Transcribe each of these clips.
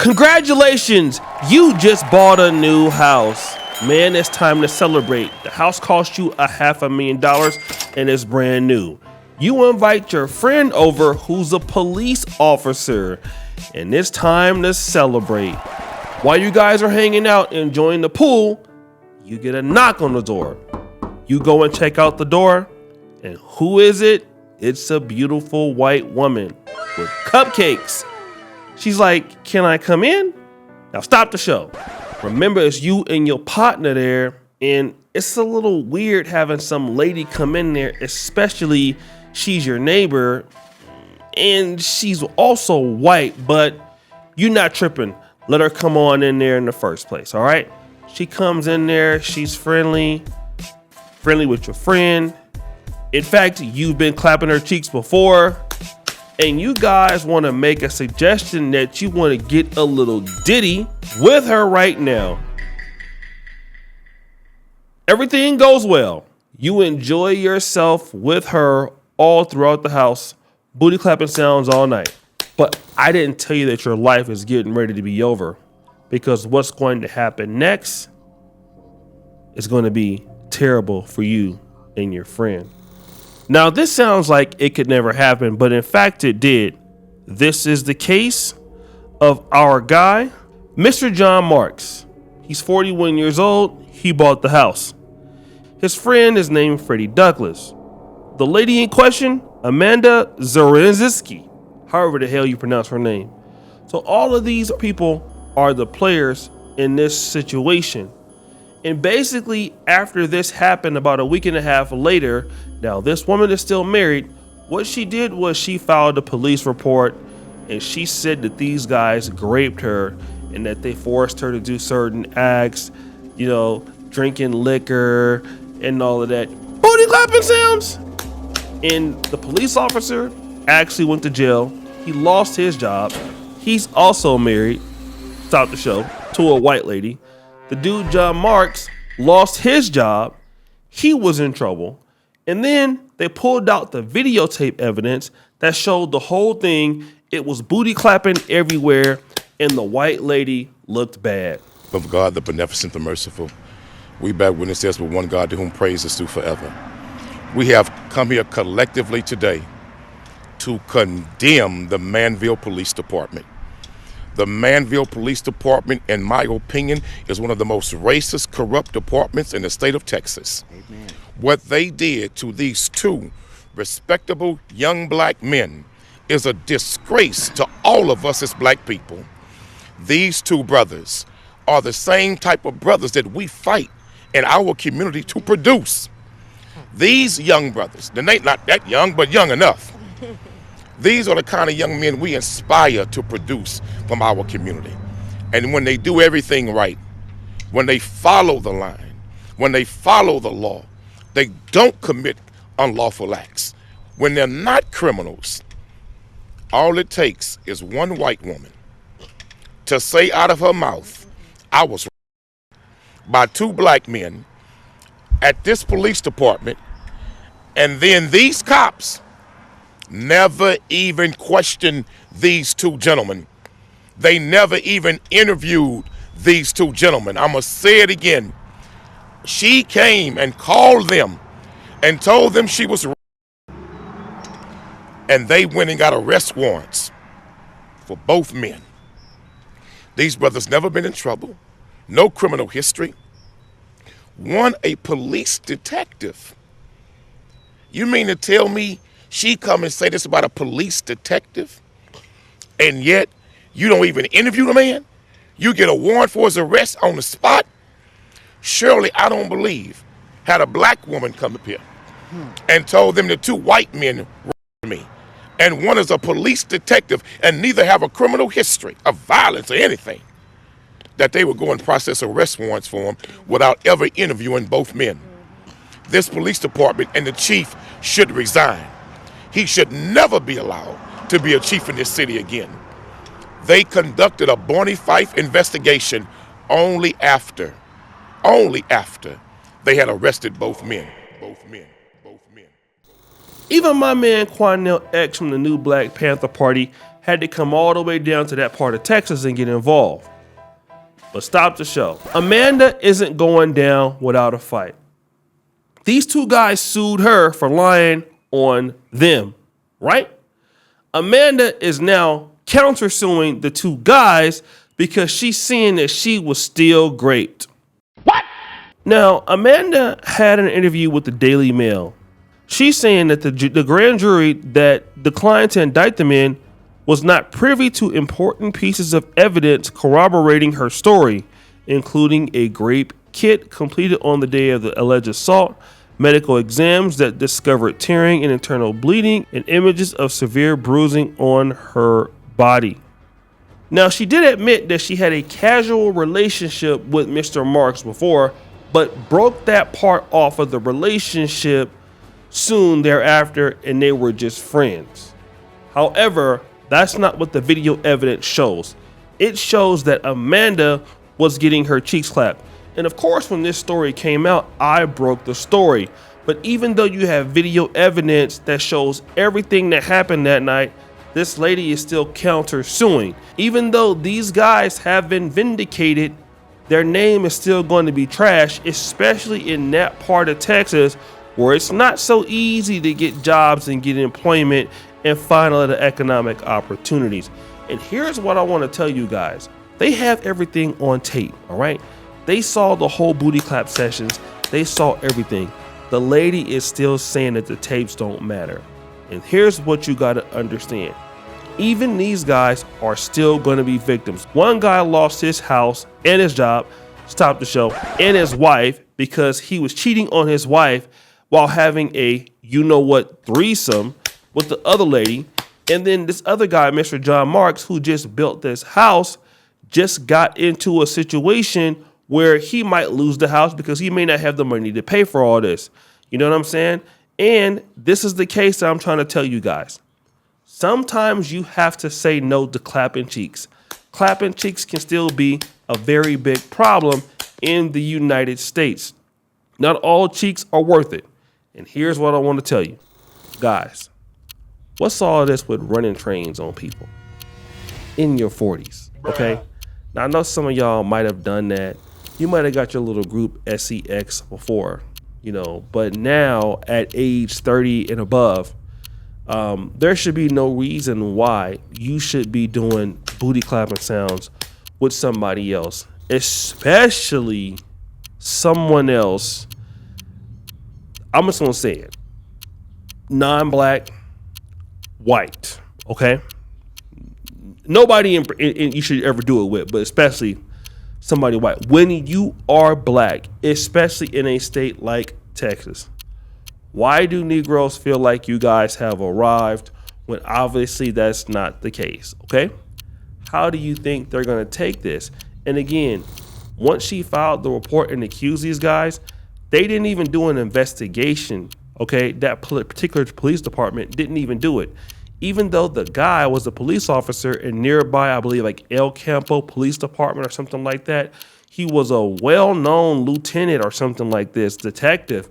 Congratulations, you just bought a new house. Man, it's time to celebrate. The house cost you $500,000 and it's brand new. You invite your friend over who's a police officer, and it's time to celebrate. While you guys are hanging out enjoying the pool, you get a knock on the door. You go and check out the door, and who is it? It's a beautiful white woman with cupcakes. She's like, "Can I come in?" Now stop the show. Remember, it's you and your partner there, and it's a little weird having some lady come in there, especially she's your neighbor, and she's also white, but you're not tripping. Let her come on in there in the first place, all right? She comes in there, she's friendly with your friend. In fact, you've been clapping her cheeks before, and you guys want to make a suggestion that you want to get a little ditty with her right now. Everything goes well. You enjoy yourself with her all throughout the house. Booty clapping sounds all night. But I didn't tell you that your life is getting ready to be over, because what's going to happen next is going to be terrible for you and your friend. Now, this sounds like it could never happen, but in fact it did. This is the case of our guy, Mr. John Marks. He's 41 years old. He bought the house. His friend is named Freddie Douglas. The lady in question, Amanda Zawieruszynski, however the hell you pronounce her name. So all of these people are the players in this situation. And basically, after this happened about a week and a half later, now this woman is still married. What she did was she filed a police report, and she said that these guys raped her and that they forced her to do certain acts, drinking liquor and all of that. Booty clapping sounds. And the police officer actually went to jail. He lost his job. He's also married, stop the show, to a white lady. The dude, John Marks, lost his job. He was in trouble. And then they pulled out the videotape evidence that showed the whole thing. It was booty clapping everywhere, and the white lady looked bad. Of God, the beneficent, the merciful, we bear witness there's but one God to whom praise is due forever. We have come here collectively today to condemn the Manvel Police Department. The Manvel Police Department, in my opinion, is one of the most racist, corrupt departments in the state of Texas. Amen. What they did to these two respectable young black men is a disgrace to all of us as black people. These two brothers are the same type of brothers that we fight in our community to produce. These young brothers, they're not that young, but young enough. These are the kind of young men we inspire to produce from our community. And when they do everything right, when they follow the line, when they follow the law, they don't commit unlawful acts. When they're not criminals, all it takes is one white woman to say out of her mouth, "I was raped by two black men at this police department," and then these cops never even questioned these two gentlemen. They never even interviewed these two gentlemen. I'm going to say it again. She came and called them and told them she was raped, and they went and got arrest warrants for both men. These brothers never been in trouble, no criminal history. One, a police detective. You mean to tell me she come and say this about a police detective, and yet you don't even interview the man? You get a warrant for his arrest on the spot? Surely I don't believe had a black woman come up here and told them the two white men raped me, and one is a police detective and neither have a criminal history of violence or anything, that they would go and process arrest warrants for him without ever interviewing both men. This police department and the chief should resign. He should never be allowed to be a chief in this city again. They conducted a bona fide investigation only after they had arrested both men. Even my man Quanell X from the new Black Panther Party had to come all the way down to that part of Texas and get involved. But stop the show. Amanda isn't going down without a fight. These two guys sued her for lying on them, right? Amanda is now countersuing the two guys because she's seeing that she was still great. What? Now, Amanda had an interview with the Daily Mail. She's saying that the grand jury that declined to indict them in was not privy to important pieces of evidence corroborating her story, including a grape kit completed on the day of the alleged assault, medical exams that discovered tearing and internal bleeding, and images of severe bruising on her body. Now, she did admit that she had a casual relationship with Mr. Marks before, but broke that part off of the relationship soon thereafter, and they were just friends. However, that's not what the video evidence shows. It shows that Amanda was getting her cheeks clapped. And of course, when this story came out, I broke the story. But even though you have video evidence that shows everything that happened that night, this lady is still countersuing. Even though these guys have been vindicated, their name is still going to be trashed, especially in that part of Texas where it's not so easy to get jobs and get employment and find other economic opportunities. And here's what I want to tell you guys. They have everything on tape, all right? They saw the whole booty clap sessions. They saw everything. The lady is still saying that the tapes don't matter. And here's what you got to understand. Even these guys are still going to be victims. One guy lost his house and his job, stop the show, and his wife because he was cheating on his wife while having a threesome with the other lady. And then this other guy, Mr. John Marks, who just built this house, just got into a situation where he might lose the house because he may not have the money to pay for all this. You know what I'm saying? And this is the case that I'm trying to tell you guys. Sometimes you have to say no to clapping cheeks. Clapping cheeks can still be a very big problem in the United States. Not all cheeks are worth it. And here's what I want to tell you. Guys, what's all this with running trains on people in your 40s, okay? Now, I know some of y'all might have done that. You might have got your little group sex before, but now at age 30 and above, there should be no reason why you should be doing booty clapping sounds with somebody else, especially someone else. I'm just gonna say it, non-black, white, okay? Nobody in you should ever do it with, but especially somebody white. When you are black, especially in a state like Texas, why do Negroes feel like you guys have arrived when obviously that's not the case, okay? How do you think they're gonna take this? And again, once she filed the report and accused these guys, they didn't even do an investigation, okay? That particular police department didn't even do it. Even though the guy was a police officer in nearby, I believe, like El Campo Police Department or something like that. He was a well-known lieutenant or something like this, detective,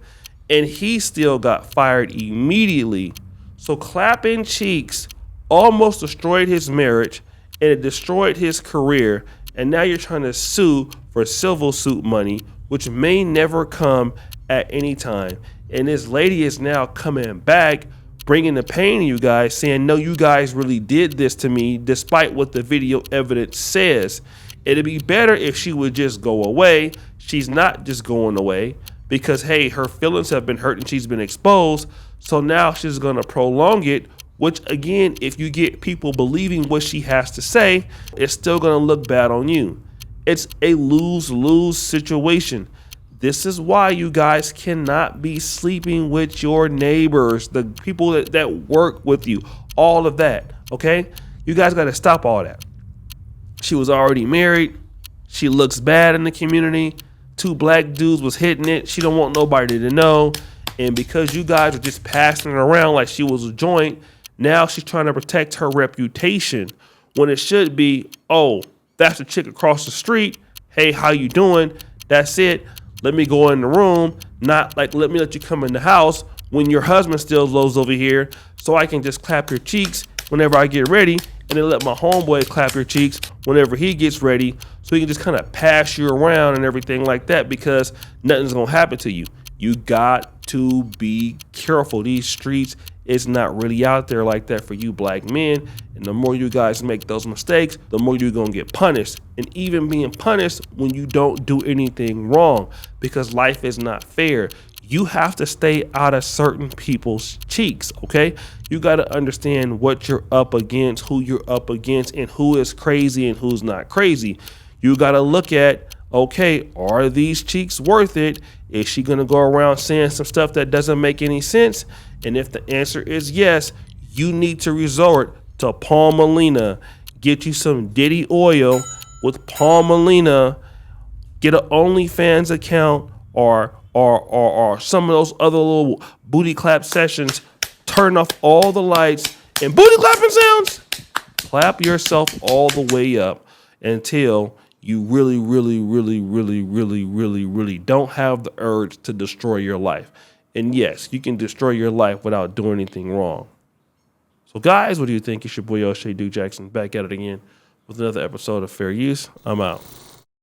and he still got fired immediately. So clapping cheeks almost destroyed his marriage, and it destroyed his career, and now you're trying to sue for civil suit money, which may never come at any time. And this lady is now coming back, bringing the pain to you guys, saying, no, you guys really did this to me, despite what the video evidence says. It'd be better if she would just go away. She's not just going away because, hey, her feelings have been hurt and she's been exposed. So now she's going to prolong it, which, again, if you get people believing what she has to say, it's still going to look bad on you. It's a lose-lose situation. This is why you guys cannot be sleeping with your neighbors, the people that work with you, all of that, okay? You guys got to stop all that. She was already married. She looks bad in the community. 2 black dudes was hitting it. She don't want nobody to know. And because you guys are just passing it around like she was a joint, now she's trying to protect her reputation when it should be, oh, that's the chick across the street. Hey, how you doing? That's it. Let me go in the room, not like let me let you come in the house when your husband still lives over here so I can just clap your cheeks whenever I get ready, and then let my homeboy clap your cheeks whenever he gets ready, so he can just kind of pass you around and everything like that, because nothing's gonna happen to you. You got to be careful. These streets is not really out there like that for you black men. And the more you guys make those mistakes, the more you're gonna get punished. And even being punished when you don't do anything wrong, because life is not fair. You have to stay out of certain people's cheeks, okay? You got to understand what you're up against, who you're up against, and who is crazy and who's not crazy. You got to look at, okay, are these cheeks worth it? Is she going to go around saying some stuff that doesn't make any sense? And if the answer is yes, you need to resort to Palmelina. Get you some Diddy oil with Palmelina. Get an OnlyFans account or some of those other little booty clap sessions. Turn off all the lights and booty clapping sounds. Clap yourself all the way up until you really don't have the urge to destroy your life. And yes, you can destroy your life without doing anything wrong. So guys, what do you think? It's your boy O'Shea Duke Jackson back at it again with another episode of Fair Use. I'm out.